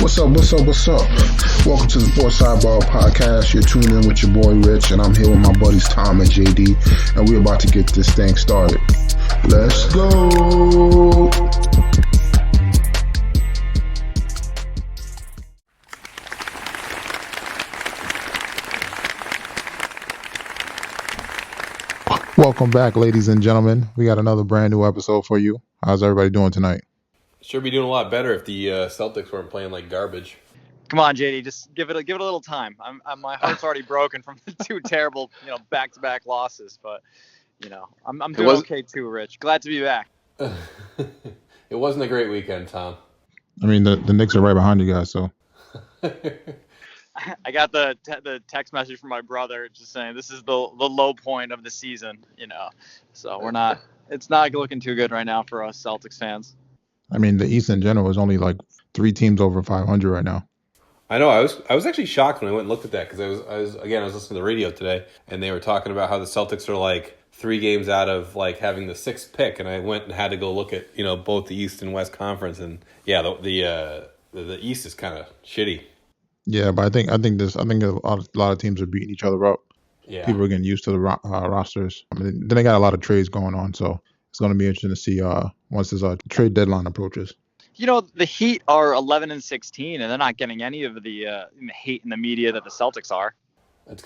What's up? Welcome to the Sports Sidebar Podcast. You're tuning in with your boy Rich, and I'm here with my buddies Tom and JD, and we're about to get this thing started. Let's go! Welcome back, ladies and gentlemen. We got another brand new episode for you. How's everybody doing tonight? Sure be doing a lot better if the Celtics weren't playing like garbage. Come on, JD, just give it a little time. My heart's already broken from the two terrible, back-to-back losses. But, I'm doing okay too, Rich. Glad to be back. It wasn't a great weekend, Tom. I mean, the Knicks are right behind you guys, so. I got the text message from my brother just saying this is the low point of the season, So it's not looking too good right now for us Celtics fans. I mean, the East in general is only like 3 teams over 500 right now. I know. I was actually shocked when I went and looked at that because I was listening to the radio today and they were talking about how the Celtics are like 3 games out of like having the 6th pick, and I went and had to go look at both the East and West Conference, and yeah, the East is kind of shitty. Yeah, but I think a lot of teams are beating each other up. Yeah, people are getting used to the rosters. I mean, then they got a lot of trades going on, so it's going to be interesting to see once this trade deadline approaches. The Heat are 11-16, and they're not getting any of the hate in the media that the Celtics are. That's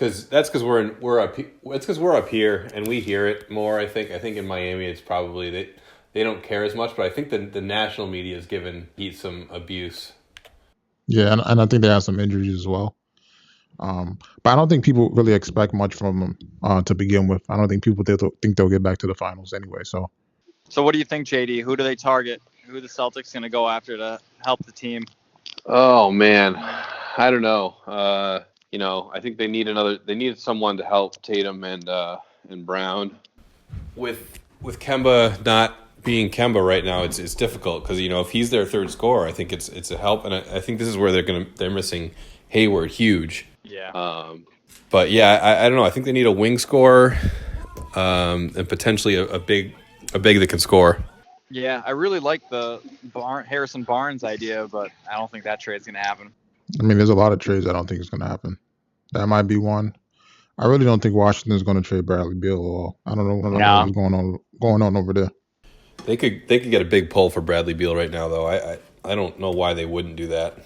because we're up here and we hear it more. I think in Miami it's probably they don't care as much, but I think the national media has given Heat some abuse. Yeah, and I think they have some injuries as well. But I don't think people really expect much from them to begin with. I don't think people think they'll get back to the finals anyway. So what do you think, JD? Who do they target? Who are the Celtics going to go after to help the team? Oh man, I don't know. I think they need someone to help Tatum and Brown. With Kemba not being Kemba right now, it's difficult because if he's their third scorer, I think it's a help, and I think this is where they're missing Hayward huge. Yeah. But yeah, I don't know. I think they need a wing scorer, and potentially a big that can score. Yeah, I really like the Harrison Barnes idea, but I don't think that trade's going to happen. I mean, there's a lot of trades I don't think is going to happen. That might be one. I really don't think Washington's going to trade Bradley Beal at all. I don't know what's going on over there. They could get a big pull for Bradley Beal right now, though. I don't know why they wouldn't do that.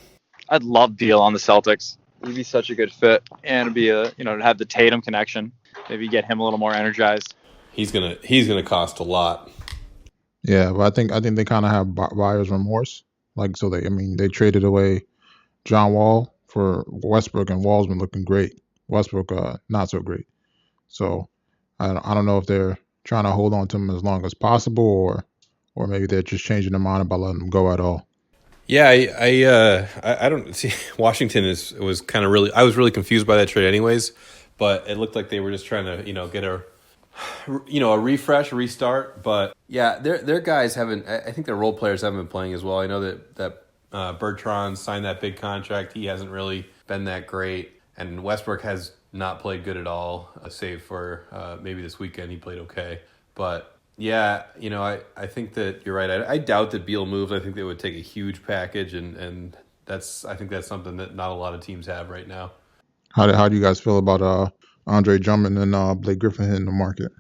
I'd love Beal on the Celtics. He'd be such a good fit, and it'd be to have the Tatum connection. Maybe get him a little more energized. He's gonna cost a lot. Yeah, but I think they kind of have buyer's remorse. They traded away John Wall for Westbrook, and Wall's been looking great. Westbrook, not so great. So I don't know if they're trying to hold on to him as long as possible, or maybe they're just changing their mind about letting him go at all. Yeah, I don't see. Washington was kind of really. I was really confused by that trade, anyways. But it looked like they were just trying to get a refresh, restart. But yeah, their guys haven't. I think their role players haven't been playing as well. I know that Bertrand signed that big contract. He hasn't really been that great, and Westbrook has not played good at all, save for maybe this weekend he played okay. But yeah, I think that you're right. I doubt that Beal moves. I think they would take a huge package, and I think that's something that not a lot of teams have right now. How do you guys feel about Andre Drummond and Blake Griffin hitting the market?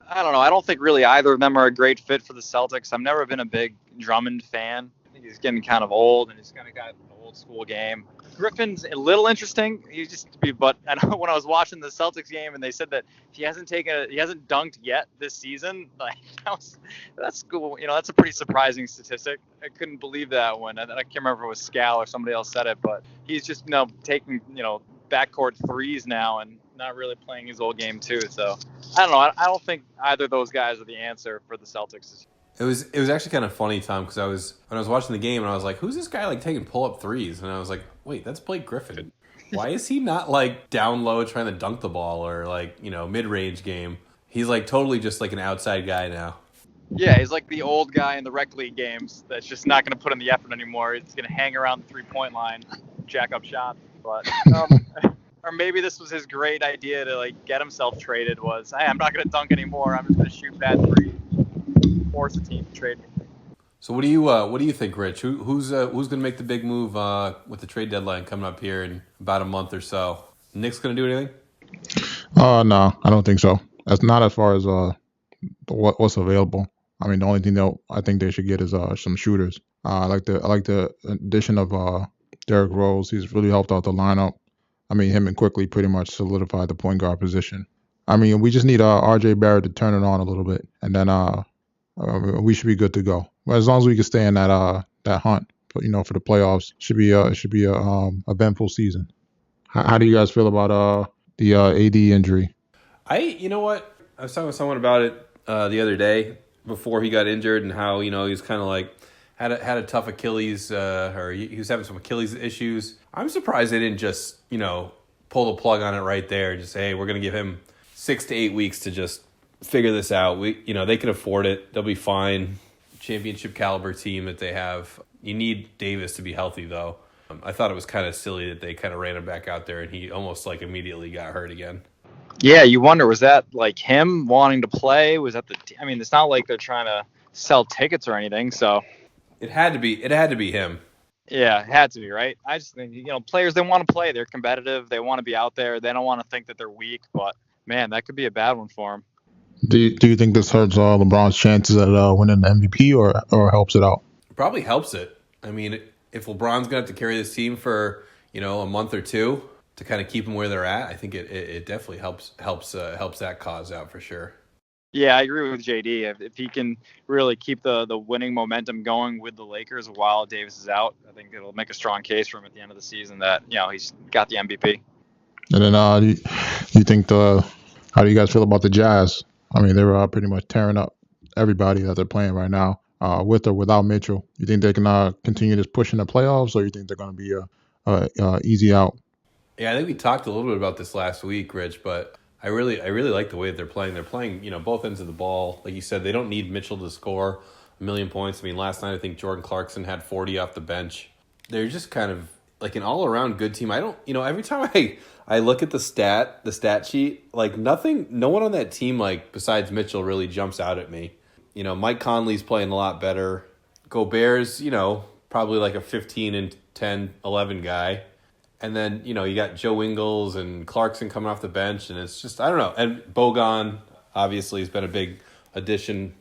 I don't know. I don't think really either of them are a great fit for the Celtics. I've never been a big Drummond fan. I think he's getting kind of old, and he's kind of got an old school game. Griffin's a little interesting. But I know when I was watching the Celtics game and they said that he hasn't dunked yet this season. Like that's cool. That's a pretty surprising statistic. I couldn't believe that one. I can't remember if it was Scal or somebody else said it, but he's just taking backcourt threes now and not really playing his old game too. So I don't know. I don't think either of those guys are the answer for the Celtics. It was actually kind of funny, Tom, because when I was watching the game and I was like, who's this guy taking pull-up threes? And I was like, wait, that's Blake Griffin. Why is he not down low trying to dunk the ball or mid-range game? He's totally just an outside guy now. Yeah, he's like the old guy in the rec league games that's just not going to put in the effort anymore. He's going to hang around the 3-point line, jack up shots. But or maybe this was his great idea to get himself traded was, hey, I'm not going to dunk anymore. I'm just going to shoot bad threes. Force the team to trade me. So what do you think, Rich? Who's going to make the big move with the trade deadline coming up here in about a month or so? Nick's going to do anything? No, I don't think so. That's not as far as what's available. I mean, the only thing that I think they should get is some shooters. I like the addition of Derrick Rose. He's really helped out the lineup. I mean, him and Quickly pretty much solidified the point guard position. I mean, we just need R.J. Barrett to turn it on a little bit, and then we should be good to go. Well, as long as we can stay in that hunt, for the playoffs, should be a eventful season. How do you guys feel about the AD injury? You know what? I was talking with someone about it the other day before he got injured, and how he was kind of like had a tough Achilles, or he was having some Achilles issues. I'm surprised they didn't just pull the plug on it right there. Just say, hey, we're going to give him 6 to 8 weeks to just figure this out. They can afford it. They'll be fine. Championship caliber team that they have. You need Davis to be healthy, though. I thought it was kind of silly that they kind of ran him back out there and he almost like immediately got hurt again. Yeah, you wonder, was that like him wanting to play? Was that I mean, it's not like they're trying to sell tickets or anything, so It had to be him. yeah, it had to be, right? I just think, players, they want to play. They're competitive. They want to be out there. They don't want to think that they're weak, but man, that could be a bad one for them. Do you think this hurts LeBron's chances at winning the MVP or helps it out? Probably helps it. I mean, if LeBron's gonna have to carry this team for a month or two to kind of keep them where they're at, I think it definitely helps that cause out for sure. Yeah, I agree with JD. If he can really keep the winning momentum going with the Lakers while Davis is out, I think it'll make a strong case for him at the end of the season that he's got the MVP. And then you think how do you guys feel about the Jazz? I mean, they're pretty much tearing up everybody that they're playing right now, with or without Mitchell. You think they can continue this push in the playoffs, or you think they're going to be a easy out? Yeah, I think we talked a little bit about this last week, Rich, but I really like the way that they're playing. They're playing, both ends of the ball. Like you said, they don't need Mitchell to score a million points. I mean, last night I think Jordan Clarkson had 40 off the bench. They're just kind of like an all-around good team. I don't, every time I look at the stat sheet, like no one on that team, like besides Mitchell, really jumps out at me. Mike Conley's playing a lot better. Gobert's, probably like a 15 and 10, 11 guy. And then, you got Joe Ingles and Clarkson coming off the bench, and it's just, I don't know. And Bogan, obviously, has been a big addition.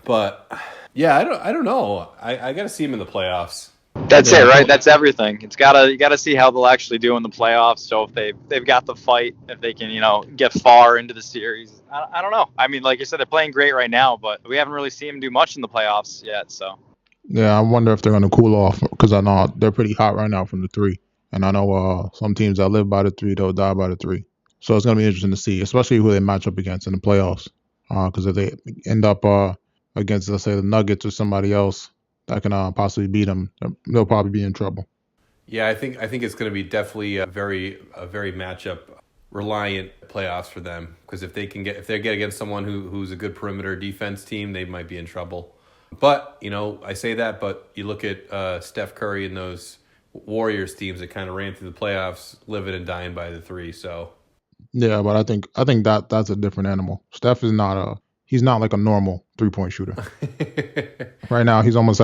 But, yeah, I don't know. I got to see him in the playoffs. That's it, right? That's everything. You got to see how they'll actually do in the playoffs. So if they've got the fight, if they can, get far into the series. I don't know. I mean, like you said, they're playing great right now, but we haven't really seen them do much in the playoffs yet. So Yeah, I wonder if they're going to cool off, because I know they're pretty hot right now from the three. And I know some teams that live by the three, they'll die by the three. So it's going to be interesting to see, especially who they match up against in the playoffs. Because if they end up against, let's say, the Nuggets or somebody else that can possibly beat them, they'll probably be in trouble. Yeah, I think it's going to be definitely a very matchup reliant playoffs for them, because if they get against someone who's a good perimeter defense team, they might be in trouble. But I say that, but you look at Steph Curry and those Warriors teams that kind of ran through the playoffs, living and dying by the three. So Yeah, but I think that's a different animal. Steph is not he's not like a normal 3-point shooter. Right now he's almost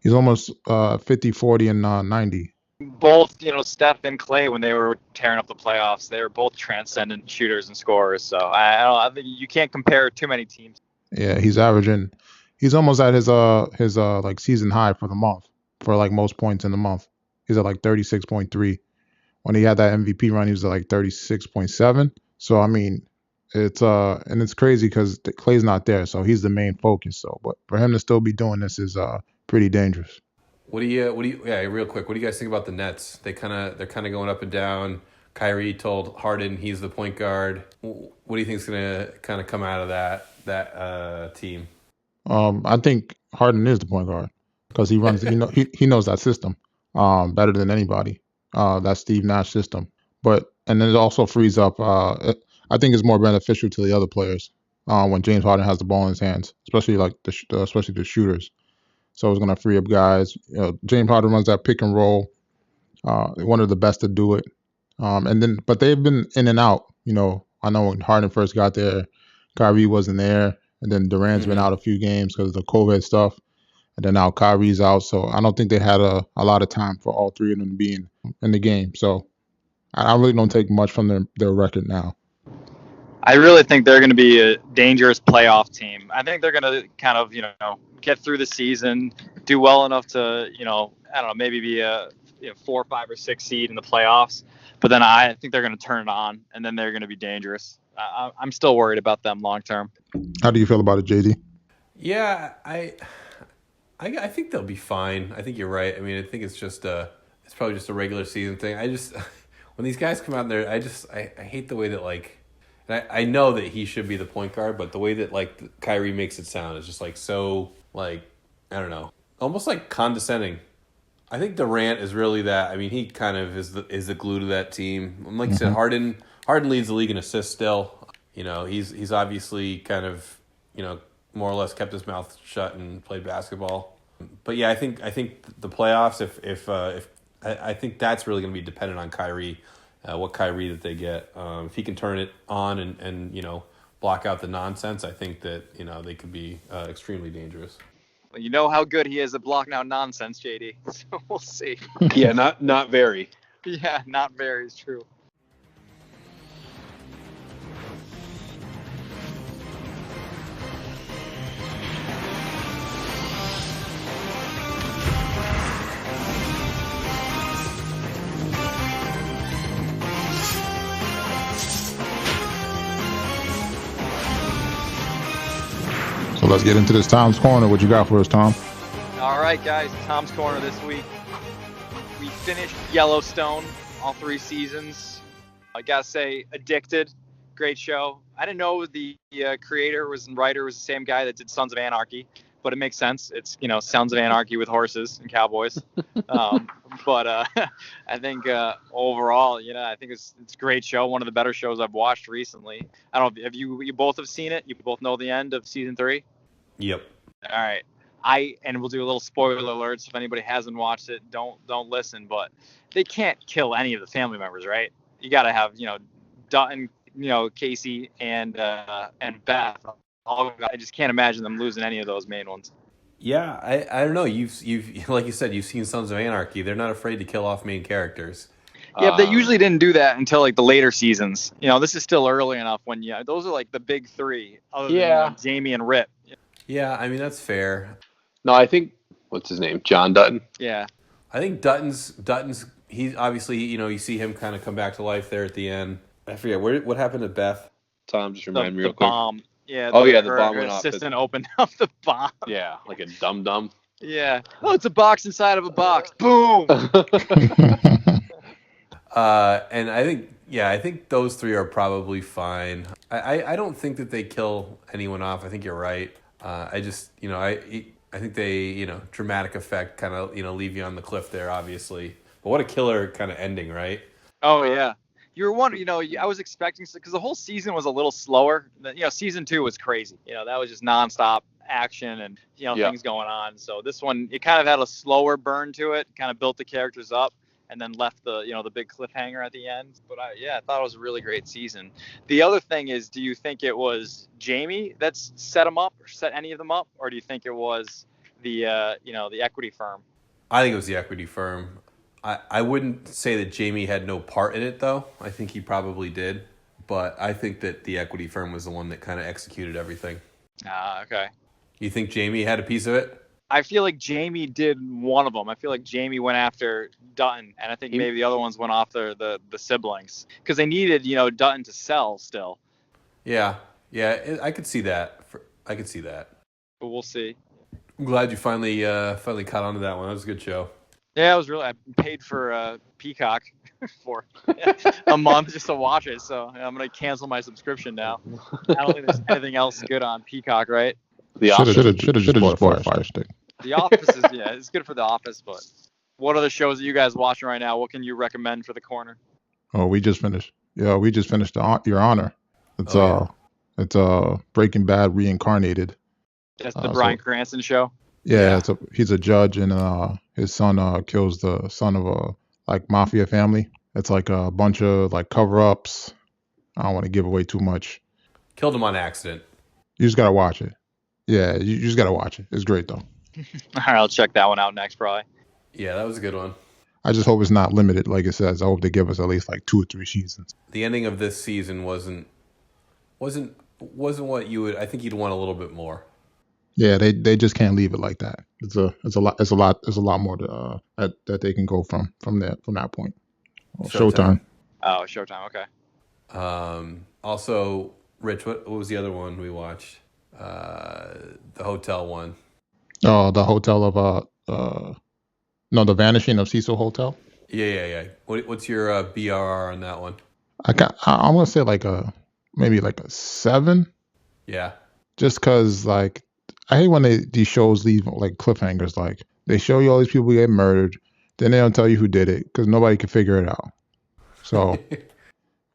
50, 40, and 90. both, Steph and Clay, when they were tearing up the playoffs, they were both transcendent shooters and scorers. So I think you can't compare too many teams. Yeah, he's almost at his like season high for the month, for like most points in the month. He's at like 36.3. When he had that MVP run, he was at like 36.7. So I mean, it's crazy because Clay's not there, so he's the main focus. So, but for him to still be doing this is pretty dangerous. Real quick, what do you guys think about the Nets? They're kind of going up and down. Kyrie told Harden he's the point guard. What do you think is going to kind of come out of that team? I think Harden is the point guard because he runs. He knows that system better than anybody. That Steve Nash system. And then it also frees up. I think it's more beneficial to the other players when James Harden has the ball in his hands, especially like especially the shooters. So it's going to free up guys. James Harden runs that pick and roll. One of the best to do it. But they've been in and out. I know when Harden first got there, Kyrie wasn't there, and then Durant's been out a few games because of the COVID stuff. and then now Kyrie's out. So I don't think they had a lot of time for all three of them being in the game. So I really don't take much from their record now. I really think they're going to be a dangerous playoff team. I think they're going to kind of, get through the season, do well enough to, I don't know, maybe be a 4, 5, or 6 seed in the playoffs. But then I think they're going to turn it on, and then they're going to be dangerous. I'm still worried about them long term. How do you feel about it, JD? Yeah, I think they'll be fine. I think you're right. I mean, I think it's probably just a regular season thing. I just when these guys come out there, I hate the way that and I know that he should be the point guard, but the way that Kyrie makes it sound is just so I don't know, almost condescending. I think Durant is really that. I mean, he kind of is the glue to that team. And like you said, Harden leads the league in assists still. He's obviously kind of more or less kept his mouth shut and played basketball. But yeah, I think the playoffs, if I think that's really going to be dependent on Kyrie, what Kyrie that they get. If he can turn it on and block out the nonsense, I think that they could be extremely dangerous. Well, you know how good he is at blocking out nonsense, JD. So we'll see. Yeah, not very. Yeah, not very is true. So let's get into this Tom's Corner. What you got for us, Tom? All right, guys. Tom's Corner this week. We finished Yellowstone, all 3 seasons. I gotta say, addicted. Great show. I didn't know the creator and writer was the same guy that did Sons of Anarchy, but it makes sense. It's Sons of Anarchy with horses and cowboys. But I think overall, I think it's a great show. One of the better shows I've watched recently. I don't know if you both have seen it. You both know the end of season 3. Yep. All right. And we'll do a little spoiler alert. So if anybody hasn't watched it, don't listen. But they can't kill any of the family members, right? You got to have Dutton, Casey, and Beth. I just can't imagine them losing any of those main ones. Yeah, I don't know. You've like you said, you've seen Sons of Anarchy. They're not afraid to kill off main characters. Yeah, but they usually didn't do that until the later seasons. This is still early enough when those are the big 3, other than Jamie and Rip. Yeah, I mean that's fair. No, I think what's his name, John Dutton. Yeah, I think Dutton's. He's obviously you see him kind of come back to life there at the end. I forget what happened to Beth. Tom, just remind me real quick. Bomb. Yeah. The bomb went off. Her assistant opened up the bomb. Yeah, like a dum-dum. Yeah. Oh, it's a box inside of a box. Boom. And I think those 3 are probably fine. I don't think that they kill anyone off. I think you're right. I think they dramatic effect kind of leave you on the cliff there, obviously. But what a killer kind of ending, right? Oh yeah. You were wondering, I was expecting, because the whole season was a little slower. Season 2 was crazy. That was just nonstop action and, things going on. So this one, it kind of had a slower burn to it, kind of built the characters up, and then left the big cliffhanger at the end. But I thought it was a really great season. The other thing is, do you think it was Jamie that's set them up, or set any of them up? Or do you think it was the equity firm? I think it was the equity firm. I wouldn't say that Jamie had no part in it, though. I think he probably did. But I think that the equity firm was the one that kind of executed everything. Okay. You think Jamie had a piece of it? I feel like Jamie did one of them. I feel like Jamie went after Dutton, and I think maybe the other ones went after the siblings. Because they needed, Dutton to sell still. Yeah. I could see that. But we'll see. I'm glad you finally caught on to that one. That was a good show. Yeah, I paid for Peacock for a month just to watch it, so I'm going to cancel my subscription now. I don't think there's anything else good on Peacock, right? Should have just bought a Fire Stick. The Office is, it's good for The Office, but what other shows are you guys watching right now? What can you recommend for the corner? Oh, we just finished. Yeah, we just finished Your Honor. It's Breaking Bad reincarnated. That's the Bryan Cranston show? Yeah, he's a judge, and his son kills the son of a mafia family. It's a bunch of cover-ups. I don't want to give away too much. Killed him on accident. You just gotta watch it. Yeah, you just gotta watch it. It's great though. All right, I'll check that one out next, probably. Yeah, that was a good one. I just hope it's not limited, like it says. I hope they give us at least like 2 or 3 seasons. The ending of this season wasn't what you would. I think you'd want a little bit more. Yeah, they just can't leave it like that. It's a lot more to, that they can go from that point. Well, Showtime. Oh, Showtime. Okay. Also, Rich, what was the other one we watched? The hotel one. Oh, the hotel of no, the Vanishing of Cecil Hotel. Yeah. What's your BRR on that one? I'm gonna say like maybe like a 7. Yeah. Just because like I hate when these shows leave like cliffhangers. Like they show you all these people get murdered, then they don't tell you who did it because nobody can figure it out. So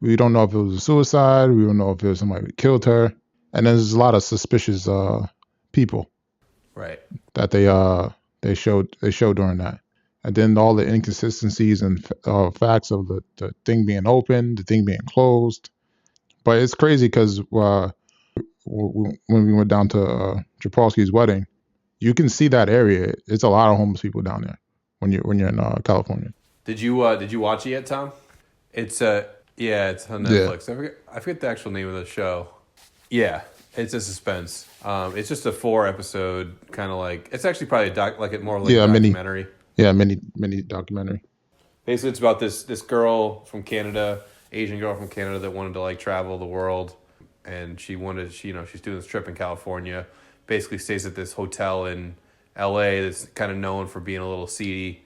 we don't know if it was a suicide. We don't know if it was somebody who killed her. And then there's a lot of suspicious people Right. that they showed during that. And then all the inconsistencies and facts of the thing being open, the thing being closed. But it's crazy because when we went down to Trapolsky's wedding, you can see that area. It's a lot of homeless people down there when you're in California. Did you watch it yet, Tom? It's it's on Netflix. Yeah. I forget the actual name of the show. Yeah, it's a suspense. It's just a 4-episode kind of like. It's actually probably more like a documentary. Mini documentary. Basically, it's about this girl from Canada, Asian girl from Canada that wanted to like travel the world, and she's doing this trip in California. Basically, stays at this hotel in L.A. that's kind of known for being a little seedy,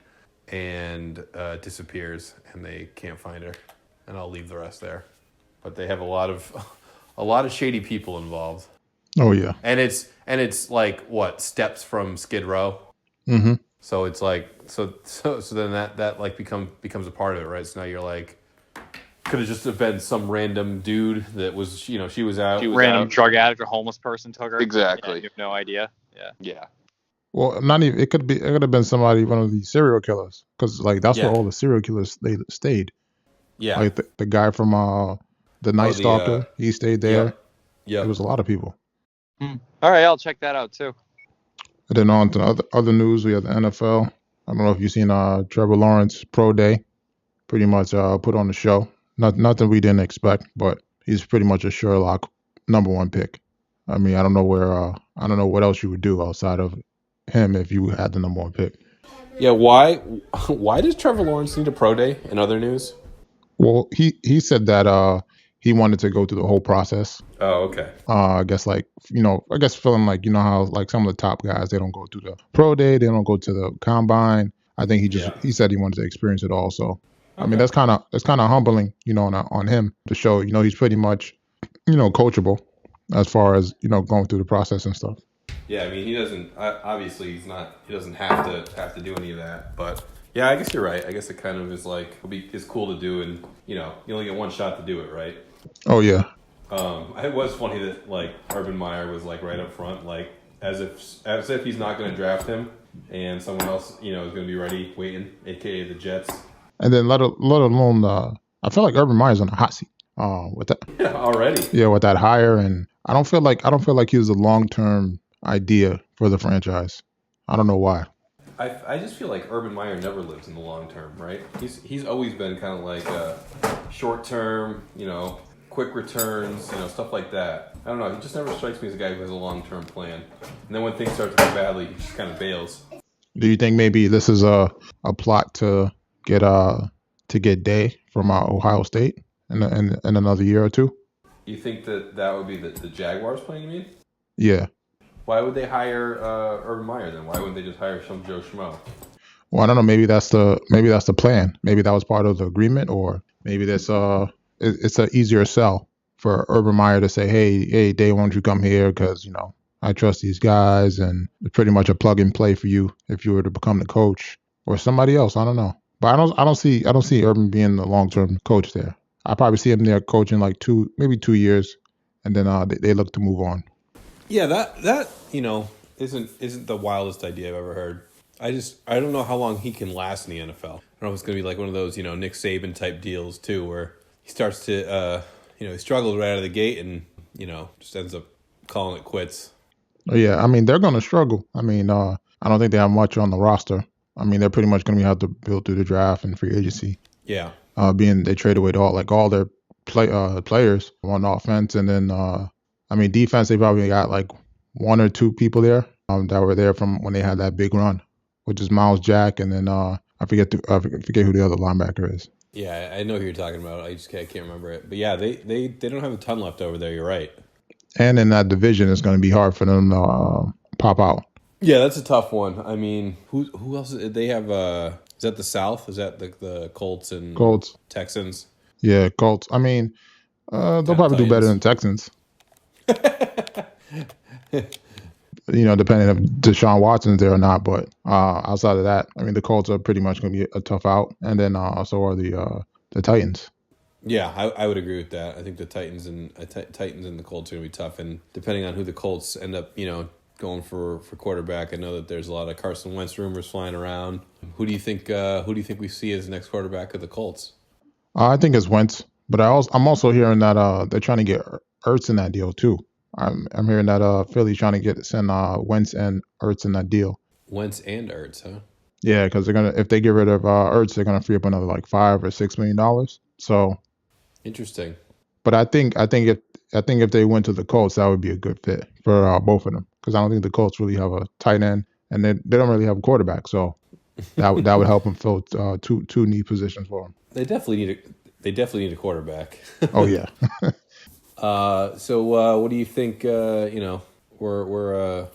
and disappears, and they can't find her. And I'll leave the rest there. But they have a lot of shady people involved. Oh yeah. And it's like what, steps from Skid Row. Mm-hmm. So it's like so then that like becomes a part of it, right? So now you're like, could have just have been some random dude that was she was out. Random drug addict or homeless person took her. Exactly. Yeah, you have no idea. Yeah. Well, not even. It could have been somebody, one of these serial killers, because like that's where all the serial killers they stayed. Yeah. Like the guy from the Night Stalker, he stayed there. Yeah. There was a lot of people. All right, I'll check that out too. And then on to other news, we have the NFL. I don't know if you've seen Trevor Lawrence pro day. Pretty much put on the show. Nothing we didn't expect, but he's pretty much a Sherlock #1 pick. I mean, I don't know what else you would do outside of him if you had the #1 pick. Yeah, why does Trevor Lawrence need a pro day in other news? Well, he said that he wanted to go through the whole process. Oh, okay. I guess feeling like how like some of the top guys, they don't go through the pro day, they don't go to the combine. I think he said he wanted to experience it all. So okay. I mean that's kind of humbling, on him to show he's pretty much coachable as far as going through the process and stuff. Yeah, I mean he doesn't obviously he doesn't have to do any of that, but yeah, I guess you're right. I guess it kind of is like it's cool to do, and you only get one shot to do it, right? Oh yeah. It was funny that like Urban Meyer was like right up front, like as if he's not going to draft him, and someone else is going to be ready waiting, aka the Jets. And then let alone I feel like Urban Meyer's on a hot seat with that. Yeah, already. Yeah, with that hire, and I don't feel like he was a long-term idea for the franchise. I don't know why. I just feel like Urban Meyer never lives in the long term, right? He's always been kind of like short term, quick returns, stuff like that. I don't know. He just never strikes me as a guy who has a long term plan. And then when things start to go badly, he just kind of bails. Do you think maybe this is a plot to get Day from Ohio State in another year or two? You think that would be the Jaguars playing? You mean? Yeah. Why would they hire Urban Meyer then? Why wouldn't they just hire some Joe Schmo? Well, I don't know. Maybe that's the plan. Maybe that was part of the agreement, or maybe it's an easier sell for Urban Meyer to say, hey, Day, why don't you come here? Because I trust these guys, and it's pretty much a plug and play for you if you were to become the coach, or somebody else. I don't know, but I don't see Urban being the long-term coach there. I probably see him there coaching like 2 years, and then they look to move on. Yeah, that isn't the wildest idea I've ever heard. I don't know how long he can last in the NFL. I don't know if it's going to be like one of those Nick Saban type deals too, where he starts to he struggles right out of the gate and just ends up calling it quits. Yeah, I mean they're going to struggle. I mean I I don't think they have much on the roster. I mean, they're pretty much going to have to build through the draft and free agency. Yeah. Being they trade away all their players on offense, and then I mean defense. They probably got like one or two people there that were there from when they had that big run, which is Miles Jack, and then I forget who the other linebacker is. Yeah, I know who you're talking about. I can't remember it. But yeah, they don't have a ton left over there. You're right. And in that division, it's going to be hard for them to pop out. Yeah, that's a tough one. I mean, who else? They have. Is that the South? Is that the Colts and Colts, Texans? Yeah, Colts. I mean, they'll probably do better than Texans. Depending if Deshaun Watson's there or not. But outside of that, I mean, the Colts are pretty much going to be a tough out, and then so are the Titans. Yeah, I would agree with that. I think the Titans and the Colts are going to be tough, and depending on who the Colts end up, going for quarterback. I know that there's a lot of Carson Wentz rumors flying around. Who do you think we see as the next quarterback of the Colts? I think it's Wentz, but I'm also hearing that they're trying to get Ertz in that deal too. I'm hearing that Philly's trying to send Wentz and Ertz in that deal. Wentz and Ertz, huh? Yeah, because if they get rid of Ertz, they're gonna free up another like $5 or $6 million. So interesting. But I think if they went to the Colts, that would be a good fit for both of them, because I don't think the Colts really have a tight end, and they don't really have a quarterback. So that would help them fill two need positions for them. They definitely need a quarterback. Oh yeah. So what do you think? We're a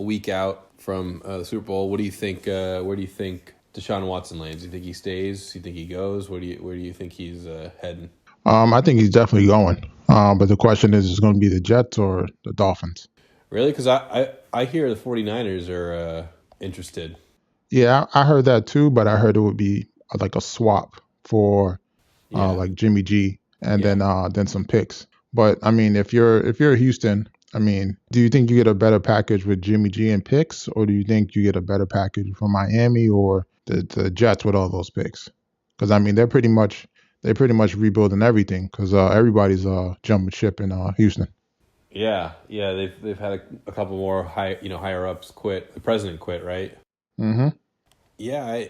week out from the Super Bowl. What do you think? Where do you think Deshaun Watson lands? Do you think he stays? Do you think he goes? Where do you think he's heading? I think he's definitely going. But the question is it going to be the Jets or the Dolphins? Really? Because I hear the 49ers are interested. Yeah, I heard that too, but I heard it would be like a swap for like Jimmy G and then some picks. But I mean, if you're Houston, I mean, do you think you get a better package with Jimmy G and picks, or do you think you get a better package from Miami or the Jets with all those picks? Because I mean, they're pretty much rebuilding everything, because everybody's jumping ship in Houston. Yeah, they've had a couple more higher ups quit. The president quit, right? Mm-hmm. Yeah,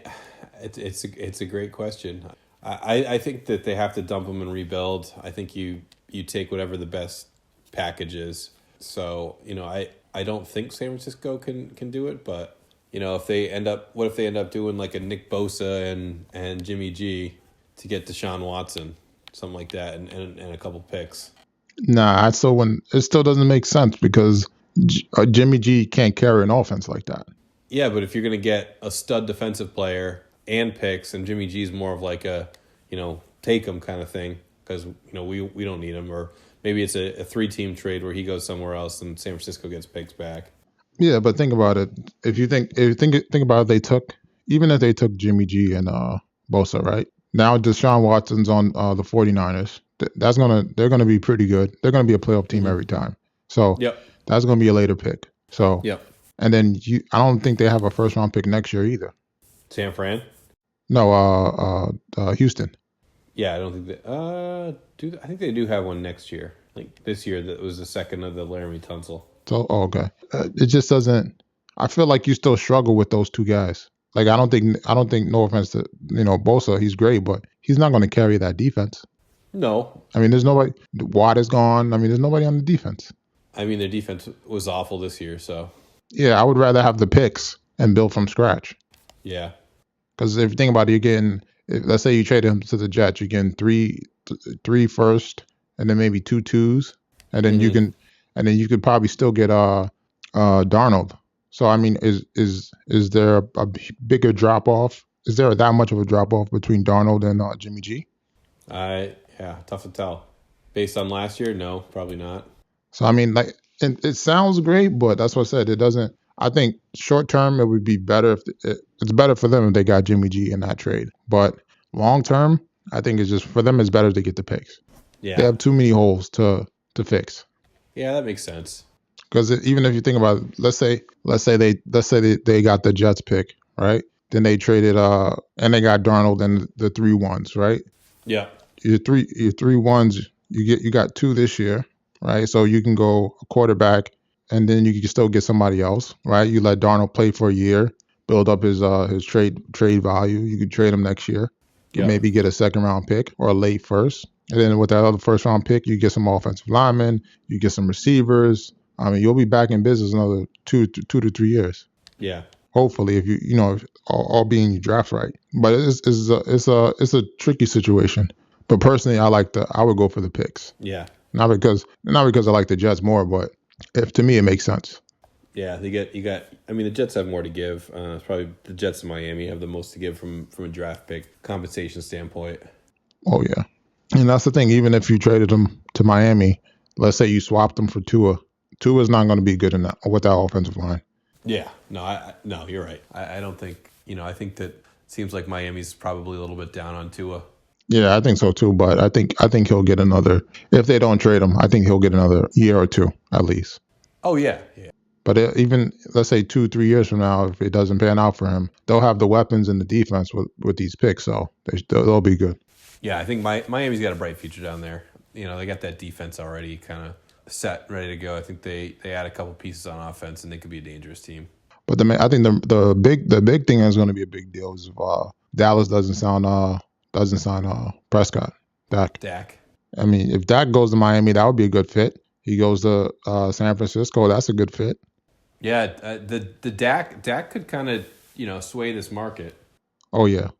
it's a great question. I think that they have to dump them and rebuild. I think you take whatever the best package is. So I don't think San Francisco can do it, but if they end up doing like a Nick Bosa and Jimmy G to get Deshaun Watson, something like that, and a couple picks. Nah, it still doesn't make sense, because Jimmy G can't carry an offense like that. Yeah, but if you're going to get a stud defensive player and picks, and Jimmy G's more of like a, take him kind of thing, because, we don't need him. Or maybe it's a 3-team trade where he goes somewhere else and San Francisco gets picks back. Yeah, but think about it. If you think about it, even if they took Jimmy G and Bosa, right? Now Deshaun Watson's on the 49ers. They're gonna be pretty good. They're gonna be a playoff team every time. So that's gonna be a later pick. So and then I don't think they have a first round pick next year either. San Fran? No, Houston. Yeah, I don't think they I think they do have one next year. Like this year, that was the second of the Laramie Tunsil. So okay, it just doesn't. I feel like you still struggle with those two guys. Like I don't think. No offense to Bosa, he's great, but he's not going to carry that defense. No, I mean there's nobody. Watt is gone. I mean there's nobody on the defense. I mean their defense was awful this year, so yeah, I would rather have the picks and build from scratch. Yeah, because if you think about it, you're getting. Let's say you trade him to the Jets, you're getting three first, and then maybe 2 2s, and then you could probably still get Darnold. So I mean, is there a bigger drop off? Is there that much of a drop off between Darnold and Jimmy G? Yeah, tough to tell. Based on last year, no, probably not. So I mean, like it sounds great, but that's what I said. It doesn't. I think short term it would be better if it's better for them if they got Jimmy G in that trade. But long term, I think it's just for them. It's better to get the picks. Yeah, they have too many holes to fix. Yeah, that makes sense. Because even if you think about it, let's say they got the Jets pick, right? Then they traded and they got Darnold and the 3 1s, right? Yeah. Your 3 1s, you got 2 this year, right? So you can go a quarterback and then you can still get somebody else, right? You let Darnold play for a year, build up his trade value. You could trade him next year. You Yep. maybe get a second round pick or a late first, and then with that other first round pick, you get some offensive linemen, you get some receivers. I mean, you'll be back in business another 2 to 3 years. Yeah. Hopefully, if if all being you draft right. But it's a tricky situation. But personally, I would go for the picks. Yeah. Not because I like the Jets more, but if to me it makes sense. Yeah, I mean, the Jets have more to give. It's probably the Jets in Miami have the most to give from a draft pick compensation standpoint. Oh yeah, and that's the thing. Even if you traded them to Miami, let's say you swapped them for Tua, Tua's not going to be good enough with that offensive line. Yeah, no, you're right. I don't think I think that it seems like Miami's probably a little bit down on Tua. Yeah, I think so too. But I think he'll get another. If they don't trade him, I think he'll get another year or two at least. Oh yeah. But even let's say 2-3 years from now, if it doesn't pan out for him, they'll have the weapons and the defense with these picks, so they'll be good. Yeah, I think Miami's got a bright future down there. They got that defense already kind of set, ready to go. I think they add a couple pieces on offense, and they could be a dangerous team. But I think the big thing is going to be a big deal is if Dallas doesn't sign Prescott, Dak. I mean, if Dak goes to Miami, that would be a good fit. He goes to San Francisco, that's a good fit. Yeah, the Dak could kind of sway this market. Oh yeah,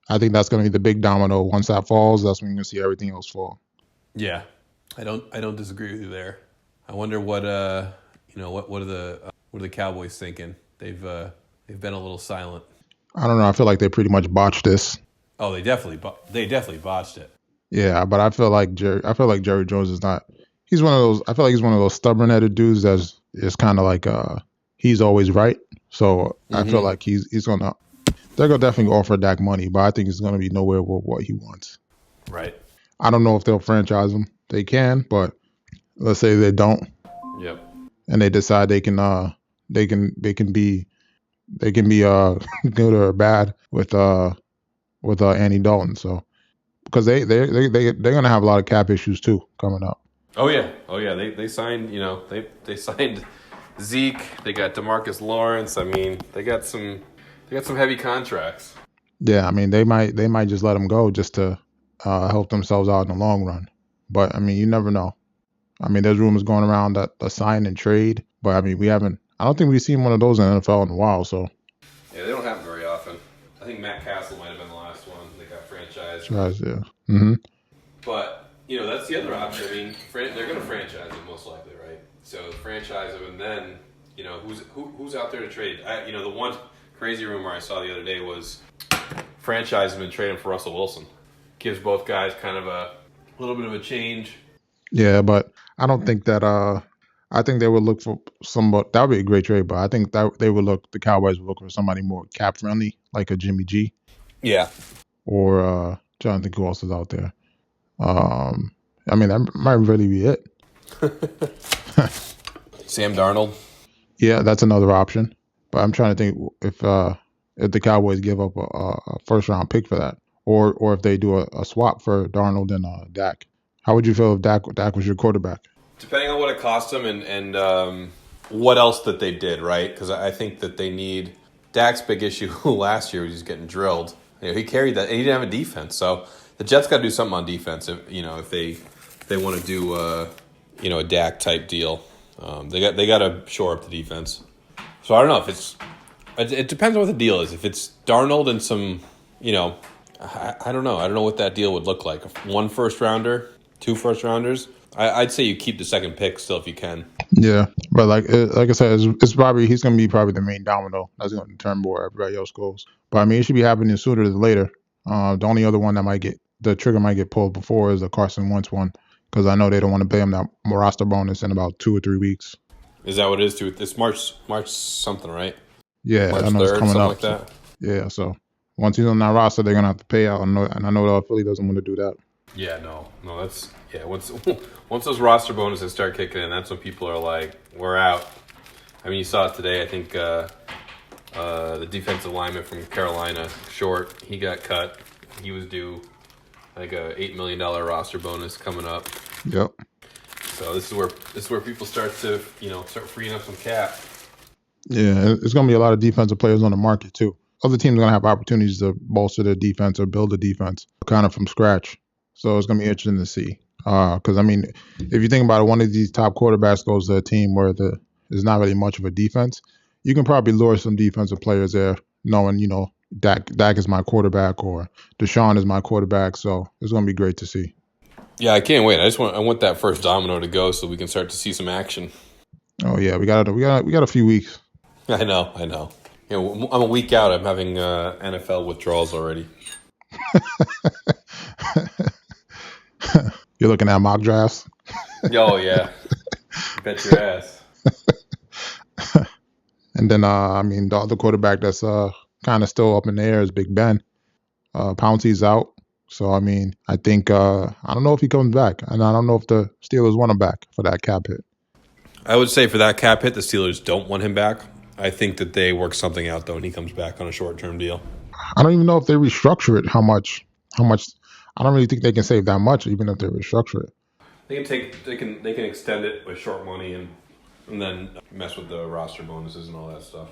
I think that's going to be the big domino. Once that falls, that's when you're going to see everything else fall. Yeah, I don't disagree with you there. I wonder what what are the Cowboys thinking? They've been a little silent. I don't know. I feel like they pretty much botched this. Oh, they definitely botched it. Yeah, but I feel like Jerry Jones is not. He's one of those. I feel like he's one of those stubborn-headed dudes that's is kind of like he's always right. So I feel like he's gonna. They're gonna definitely offer Dak money, but I think it's gonna be nowhere with what he wants. Right. I don't know if they'll franchise him. They can, but let's say they don't. Yep. And they decide they can be good or bad with Andy Dalton. So because they're gonna have a lot of cap issues too coming up. Oh yeah. They signed they signed Zeke. They got DeMarcus Lawrence. I mean, they got some heavy contracts. Yeah, I mean they might just let him go just to help themselves out in the long run. But I mean, you never know. I mean, there's rumors going around that a sign and trade, but I mean, I don't think we've seen one of those in the NFL in a while. So yeah, they don't happen very often. I think Matt Castle might have been the last one that got franchised. Yeah. Mm-hmm. But that's the other option. I mean, they're going to franchise him most likely, right? So franchise him, and then who's out there to trade? The one crazy rumor I saw the other day was franchise him and trade him for Russell Wilson. Gives both guys kind of a little bit of a change. Yeah, but I don't think that. I think they would look for somebody. That would be a great trade, but I think that the Cowboys would look for somebody more cap friendly, like a Jimmy G. Yeah. Or trying to think who else is out there. I mean, that might really be it. Sam Darnold. Yeah, that's another option. But I'm trying to think if the Cowboys give up a first round pick for that, or if they do a swap for Darnold and Dak. How would you feel if Dak was your quarterback? Depending on what it cost them and what else that they did, right? Because I think that they need Dak's big issue last year was just getting drilled. He carried that, and he didn't have a defense. So the Jets got to do something on defense. If they want to do a Dak type deal, they got to shore up the defense. So I don't know if it depends on what the deal is. If it's Darnold and some, I don't know. I don't know what that deal would look like. 1 first rounder, 2 first rounders. I'd say you keep the second pick still if you can. Yeah, but like I said, he's going to be probably the main domino that's going to determine where everybody else goes. But I mean, it should be happening sooner than later. The only other one that the trigger might get pulled before is the Carson Wentz one, because I know they don't want to pay him that roster bonus in about 2 or 3 weeks. Is that what it is? It's March something, right? Yeah, March I know 3rd, it's coming up. like that. Yeah, so once he's on that roster, they're gonna have to pay out, and I know Philly doesn't want to do that. Yeah, no, that's once those roster bonuses start kicking in, that's when people are like, we're out. I mean, you saw it today. I think the defensive lineman from Carolina, Short, he got cut. He was due like a $8 million roster bonus coming up. Yep. So this is where people start to start freeing up some cap. Yeah, it's going to be a lot of defensive players on the market too. Other teams are going to have opportunities to bolster their defense or build a defense kind of from scratch. So it's going to be interesting to see. Because, I mean, if you think about it, one of these top quarterbacks goes to a team where there's not really much of a defense. You can probably lure some defensive players there, knowing, Dak is my quarterback or Deshaun is my quarterback. So it's going to be great to see. Yeah, I can't wait. I want that first domino to go so we can start to see some action. Oh yeah, we got a few weeks. I know. I'm a week out. I'm having NFL withdrawals already. You're looking at mock drafts? Oh, yeah. Bet your ass. And then, the other quarterback that's kind of still up in the air is Big Ben. Pouncey's out. So, I think, I don't know if he comes back. And I don't know if the Steelers want him back for that cap hit. I would say for that cap hit, the Steelers don't want him back. I think that they work something out, though, and he comes back on a short-term deal. I don't even know if they restructure it, how much. I don't really think they can save that much, even if they restructure it. They can extend it with short money and then mess with the roster bonuses and all that stuff.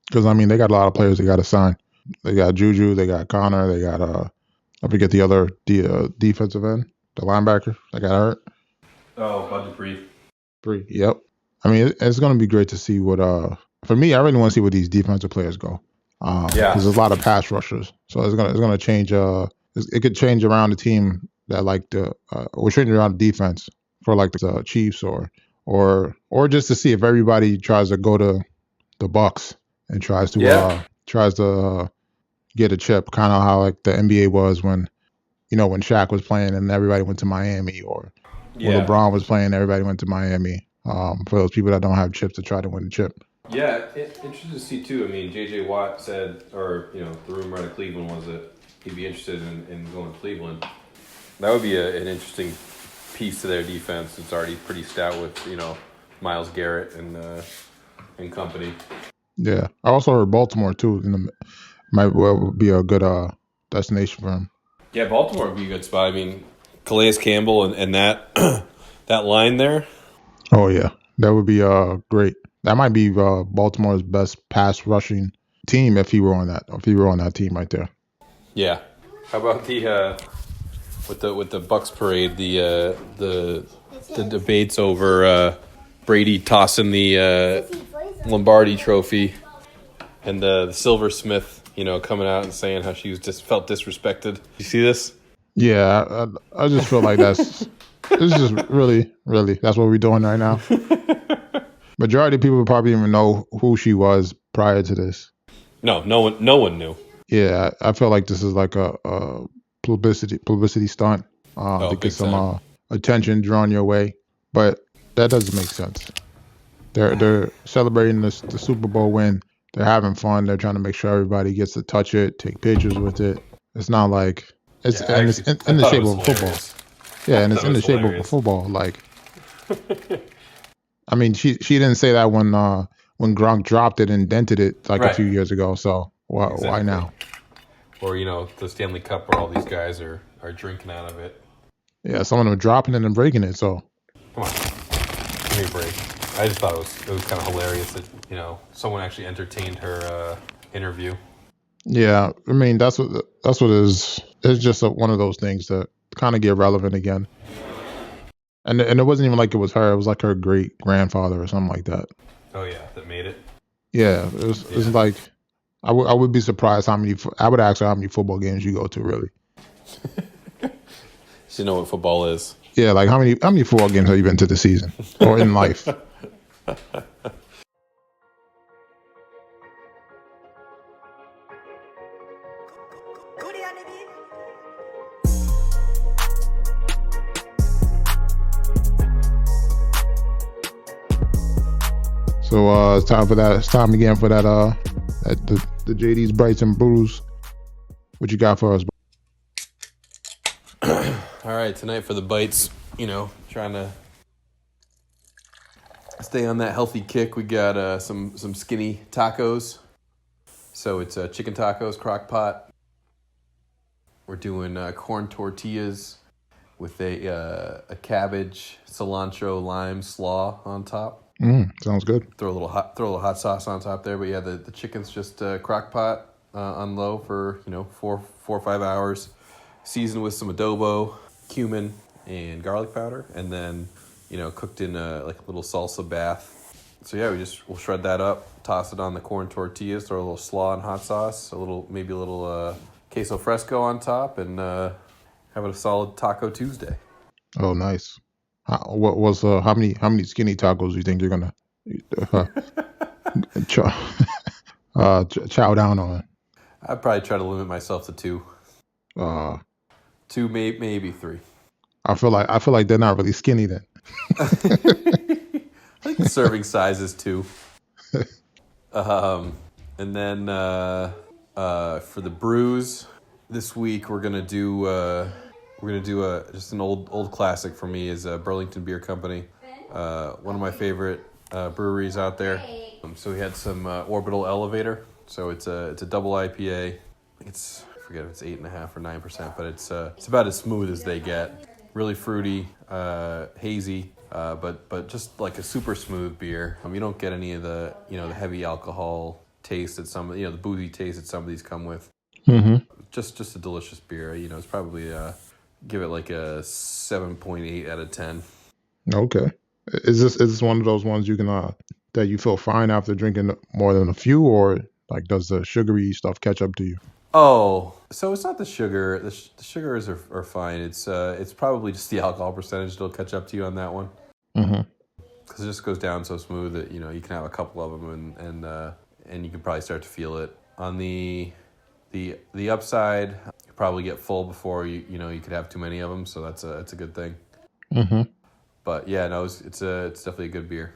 Because, they got a lot of players they got to sign. They got Juju, they got Connor, they got, I forget the other defensive end, the linebacker that got hurt. Oh, Bud Dupree. Yep. It's going to be great to see what, for me, I really want to see where these defensive players go. Yeah. Because there's a lot of pass rushers. So it's gonna change, it could change around the team that or change around the defense for like the Chiefs or just to see if everybody tries to go to the Bucks and tries to get a chip, kind of how like the NBA was when Shaq was playing and everybody went to Miami, or when LeBron was playing, everybody went to Miami. For those people that don't have chips to try to win the chip. Yeah, interesting to see too. J.J. Watt said, or the rumor out of Cleveland was that he'd be interested in going to Cleveland. That would be an interesting piece to their defense. It's already pretty stout with Myles Garrett and company. Yeah, I also heard Baltimore too. Might well be a good destination for him. Yeah, Baltimore would be a good spot. Calais Campbell and that that line there. Oh yeah, that would be great. That might be Baltimore's best pass rushing team if he were on that team right there. Yeah. How about the with the Bucks parade, the debates over Brady tossing the Lombardi trophy and the silversmith, coming out and saying how she was felt disrespected. You see this? Yeah, I just feel like it's just really that's what we're doing right now. Majority of people probably even know who she was prior to this. No one knew. Yeah, I feel like this is like a publicity stunt to get some attention drawn your way, but that doesn't make sense. They're celebrating the Super Bowl win. They're having fun. They're trying to make sure everybody gets to touch it, take pictures with it. It's not like it's in the shape of football. Yeah, and it's in the shape of a football. Like, she didn't say that when Gronk dropped it and dented it a few years ago. So why now? Or the Stanley Cup where all these guys are drinking out of it. Yeah, some of them are dropping it and breaking it. So come on, give me a break. I just thought it was kind of hilarious that someone actually entertained her interview. Yeah, that's what it is. It's just one of those things that kind of get relevant again. And it wasn't even like it was her. It was like her great grandfather or something like that. Oh yeah, that made it. Yeah, it was like I would be surprised how many. I would ask her how many football games you go to, really. So you know what football is. Yeah, like how many football games have you been to this season or in life? So it's time for that. It's time again for that. The JD's Bites and Brews. What you got for us? All right, tonight for the bites. Trying to stay on that healthy kick. We got some skinny tacos. So it's chicken tacos, crock pot. We're doing corn tortillas with a cabbage, cilantro, lime slaw on top. Sounds good. Throw a little hot sauce on top there. But yeah, the chicken's just crock pot on low for 4 or 5 hours. Seasoned with some adobo, cumin, and garlic powder, and then cooked in a little salsa bath. So yeah, we'll shred that up, toss it on the corn tortillas, throw a little slaw and hot sauce, maybe a little queso fresco on top, and have a solid Taco Tuesday. Oh, nice. How many skinny tacos do you think you're gonna chow down on? I'd probably try to limit myself to 2. Uh, 2, maybe 3. I feel like they're not really skinny then. I think the serving size is 2. And then for the brews this week, we're gonna do just an old classic for me is Burlington Beer Company, one of my favorite breweries out there. So we had some Orbital Elevator. So it's a double IPA. I forget if it's 8.5 or 9%, but it's about as smooth as they get. Really fruity, hazy, but just like a super smooth beer. You don't get any of the the heavy alcohol taste that some the boozy taste that some of these come with. Mm-hmm. Just a delicious beer. It's probably give it like a 7.8 out of 10. Okay. Is this one of those ones you can that you feel fine after drinking more than a few, or like does the sugary stuff catch up to you? Oh, so it's not the sugar. The sugars are fine. It's probably just the alcohol percentage that'll catch up to you on that one. Mm-hmm. Because it just goes down so smooth that you can have a couple of them and you can probably start to feel it. On the upside, you probably get full before you could have too many of them. So that's a good thing. Mm-hmm. But yeah, no, it's definitely a good beer.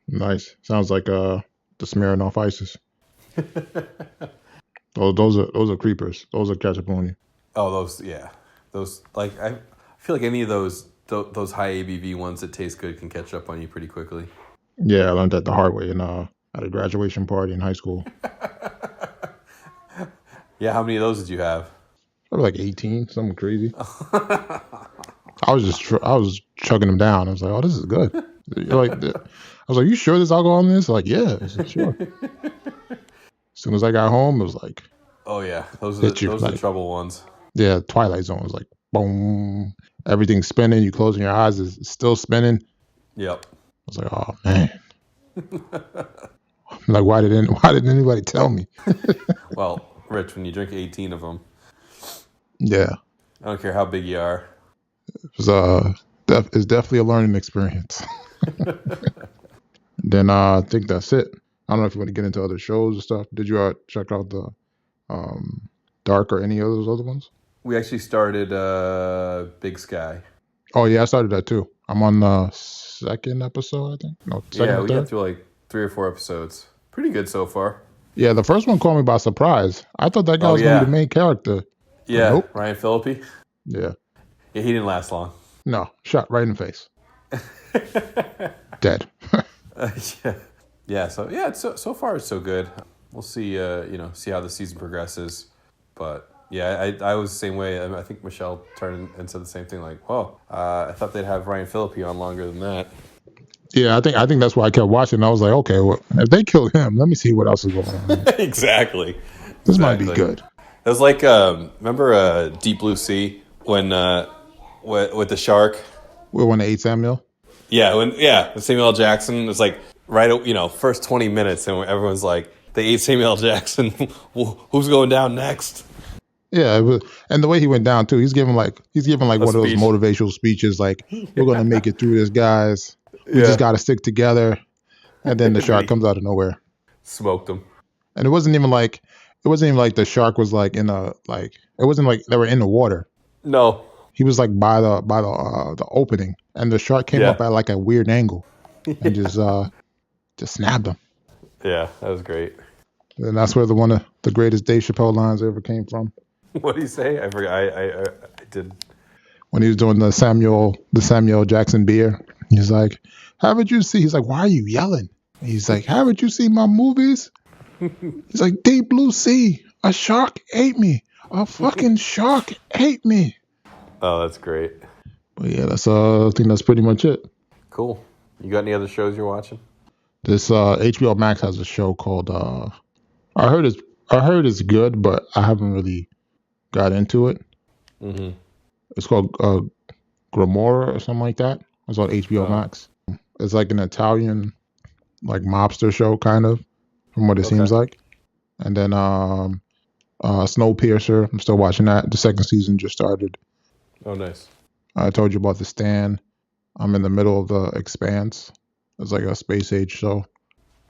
Nice. Sounds like the Smirnoff Ices. Those are creepers. Those are ketchup on you. Oh, those like I feel like any of those high ABV ones that taste good can catch up on you pretty quickly. Yeah, I learned that the hard way at a graduation party in high school. Yeah, how many of those did you have? Probably like 18, something crazy. I was chugging them down. I was like, oh, this is good. I was like, you sure there's alcohol in this? Like, yeah, I said, sure. As soon as I got home, it was like, oh yeah, those are the trouble ones. Yeah, Twilight Zone was like, boom, everything's spinning. You closing your eyes, it's still spinning. Yep. I was like, oh man. Like, why didn't anybody tell me? Well, Rich, when you drink 18 of them, yeah, I don't care how big you are. It was it's definitely a learning experience. Then I think that's it. I don't know if you want to get into other shows or stuff. Did you check out the Dark or any of those other ones? We actually started Big Sky. Oh yeah, I started that too. I'm on the second episode, I think. No, second. Yeah, we got through like 3 or 4 episodes. Pretty good so far. Yeah, the first one caught me by surprise. I thought that guy was going to be the main character. Yeah, nope. Ryan Phillippe. Yeah, he didn't last long. No, shot right in the face. Dead. Yeah. So yeah, it's so far it's so good. We'll see. See how the season progresses. But yeah, I was the same way. I think Michelle turned and said the same thing. Like, whoa, I thought they'd have Ryan Phillippe on longer than that. Yeah, I think that's why I kept watching. I was like, okay, well, if they killed him, let me see what else is going on. Exactly. This might be good. It was like, remember Deep Blue Sea when with the shark? When they ate Samuel? Yeah, with Samuel L. Jackson. It was like first 20 minutes, and everyone's like, they ate Samuel L. Jackson. Who's going down next? Yeah, and the way he went down too, he's giving like one of those motivational speeches, like, we're gonna make it through this, guys. We just gotta stick together. And then the shark comes out of nowhere, smoked him. And it wasn't even like the shark was like it wasn't like they were in the water. No, he was like by the opening, and the shark came up at like a weird angle and just snapped him. Yeah, that was great. And that's where one of the greatest Dave Chappelle lines ever came from. What did he say? I forgot. I did. When he was doing the Samuel Jackson beer, he's like, haven't you seen? He's like, why are you yelling? He's like, haven't you seen my movies? He's like, Deep Blue Sea, a shark ate me. A fucking shark ate me. Oh, that's great. But yeah, that's I think that's pretty much it. Cool. You got any other shows you're watching? This HBO Max has a show called I heard it's good, but I haven't really got into it. Mm-hmm. It's called Gomorrah or something like that. It's on HBO Max. It's like an Italian like mobster show kind of, from what it seems like. And then Snowpiercer, I'm still watching that. The second season just started. Oh, nice. I told you about The Stand. I'm in the middle of The Expanse. It's like a space age show.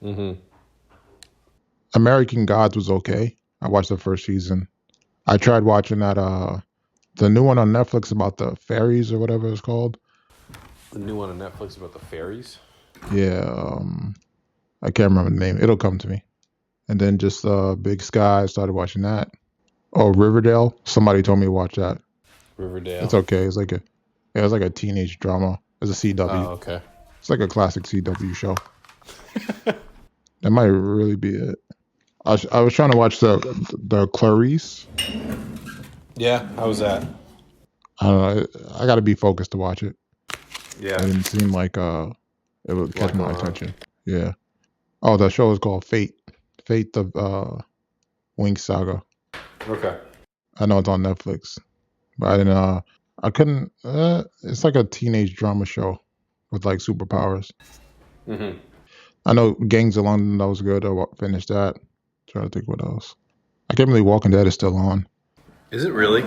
Mm-hmm. American Gods was okay. I watched the first season. I tried watching that the new one on Netflix about the fairies or whatever it's called. The new one on Netflix about the fairies? Yeah, I can't remember the name. It'll come to me. And then just Big Sky, I started watching that. Oh, Riverdale. Somebody told me to watch that. Riverdale. It's okay. It's like a teenage drama. It's a CW. Oh, okay. It's like a classic CW show. That might really be it. I was trying to watch the Clarice. Yeah, how was that? I don't know. I got to be focused to watch it. Yeah. It didn't seem like it would catch my attention. Yeah. Oh, the show is called Fate. Fate of Wings Saga. Okay. I know it's on Netflix, but I didn't. I couldn't. It's like a teenage drama show with like superpowers. Mm-hmm. I know Gangs of London, that was good. I finished that. Trying to think what else. I can't believe Walking Dead is still on. Is it really?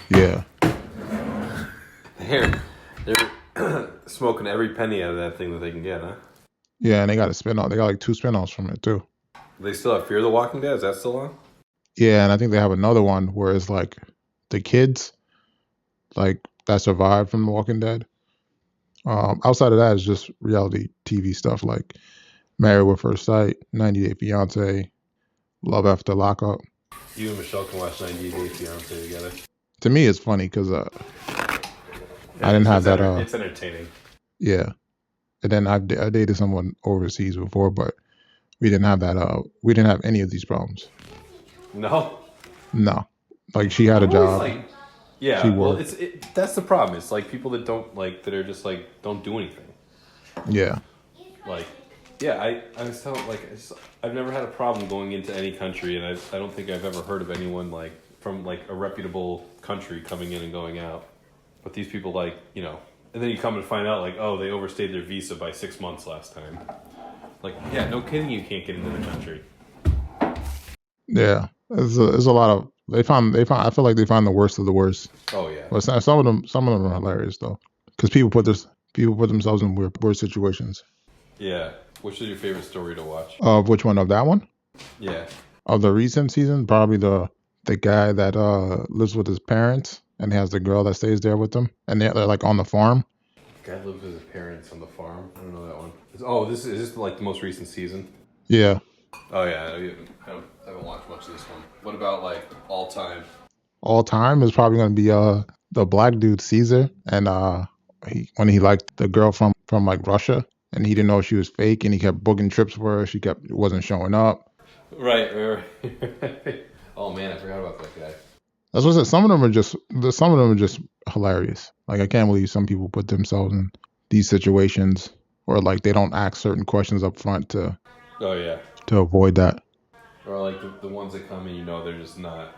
Yeah. They're smoking every penny out of that thing that they can get, huh? Yeah, and they got a spinoff. They got like 2 spinoffs from it too. They still have Fear the Walking Dead? Is that still on? Yeah, and I think they have another one where it's like the kids like that survived from The Walking Dead. Outside of that, it's just reality TV stuff like Married with First Sight, 90 Day Fiance, Love After Lockup. You and Michelle can watch 90 Day Fiance together. To me, it's funny because I didn't have that. It's entertaining. Yeah, and then I dated someone overseas before, but we didn't have that. We didn't have any of these problems. No. No, like she had a job. Like, yeah, she well, worked. that's the problem. It's like people that don't like that are just like don't do anything. Yeah. Like, yeah, I just don't like. I've never had a problem going into any country, and I don't think I've ever heard of anyone like from like a reputable country coming in and going out. But these people like, you know, and then you come and find out like, oh, they overstayed their visa by 6 months last time. Like, yeah, no kidding, you can't get into the country. Yeah, there's a lot of they found. I feel like they found the worst of the worst. Oh yeah. But some of them are hilarious though, because people put themselves in weird situations. Yeah. Which is your favorite story to watch? Of which one? Of that one? Yeah. Of the recent season, probably the guy that lives with his parents and he has the girl that stays there with them, and they're like on the farm. Guy lives with his parents on the farm. I don't know that one. Is this like the most recent season? Yeah. Oh yeah, I haven't watched much of this one. What about like all time? All time is probably gonna be the black dude Caesar, and when he liked the girl from like Russia, and he didn't know she was fake, and he kept booking trips for her. She wasn't showing up. Right. Oh man, I forgot about that guy. That's what I said. Some of them are just hilarious. Like I can't believe some people put themselves in these situations, or like they don't ask certain questions up front to Oh yeah. to avoid that. Or like the ones that come in, you know, they're just not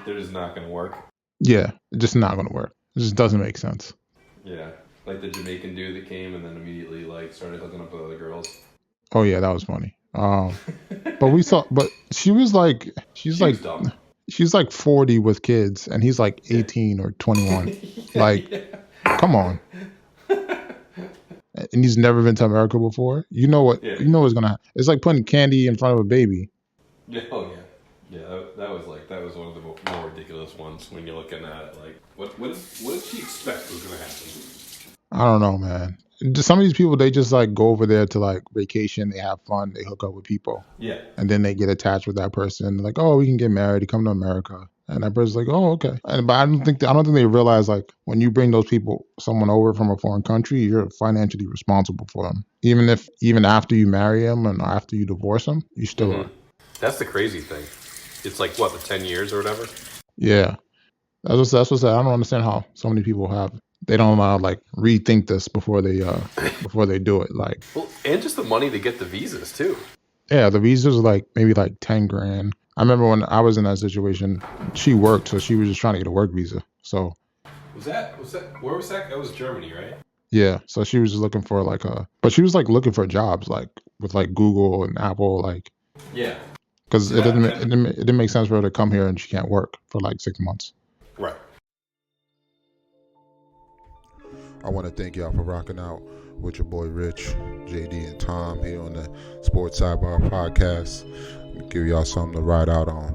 going to work. Yeah, it's just not going to work. It just doesn't make sense. Yeah, like the Jamaican dude that came and then immediately like started hooking up with other girls. Oh yeah, that was funny. But she's Dumb. she's like 40 with kids, and he's like 18 or 21. Like, come on. And he's never been to America before. You know what's gonna happen. It's like putting candy in front of a baby. Yeah, oh yeah. Yeah, that was one of the more ridiculous ones when you're looking at it. Like, what did she expect was going to happen? I don't know, man. Some of these people, they just like go over there to like vacation, they have fun, they hook up with people. Yeah. And then they get attached with that person. Like, oh, we can get married, you come to America. And that person's like, oh, okay. But I don't think they realize like when you bring someone over from a foreign country, you're financially responsible for them. Even after you marry them and after you divorce them, you still are. That's the crazy thing. It's like what, the 10 years or whatever? Yeah. That's what I don't understand how so many people have They don't like rethink this before they do it. Like, Well, and just the money to get the visas too. yeah, the visas are like maybe like 10 grand. I remember when I was in that situation, she worked, so she was just trying to get a work visa. So Was that where was that? That was Germany, right? yeah, so she was just looking for but she was like looking for jobs like with like Google and Apple, like Yeah. because See, it didn't make sense for her to come here and she can't work for like 6 months. Right. I want to thank y'all for rocking out with your boy Rich, JD, and Tom here on the Sports Sidebar Podcast. Give y'all something to ride out on.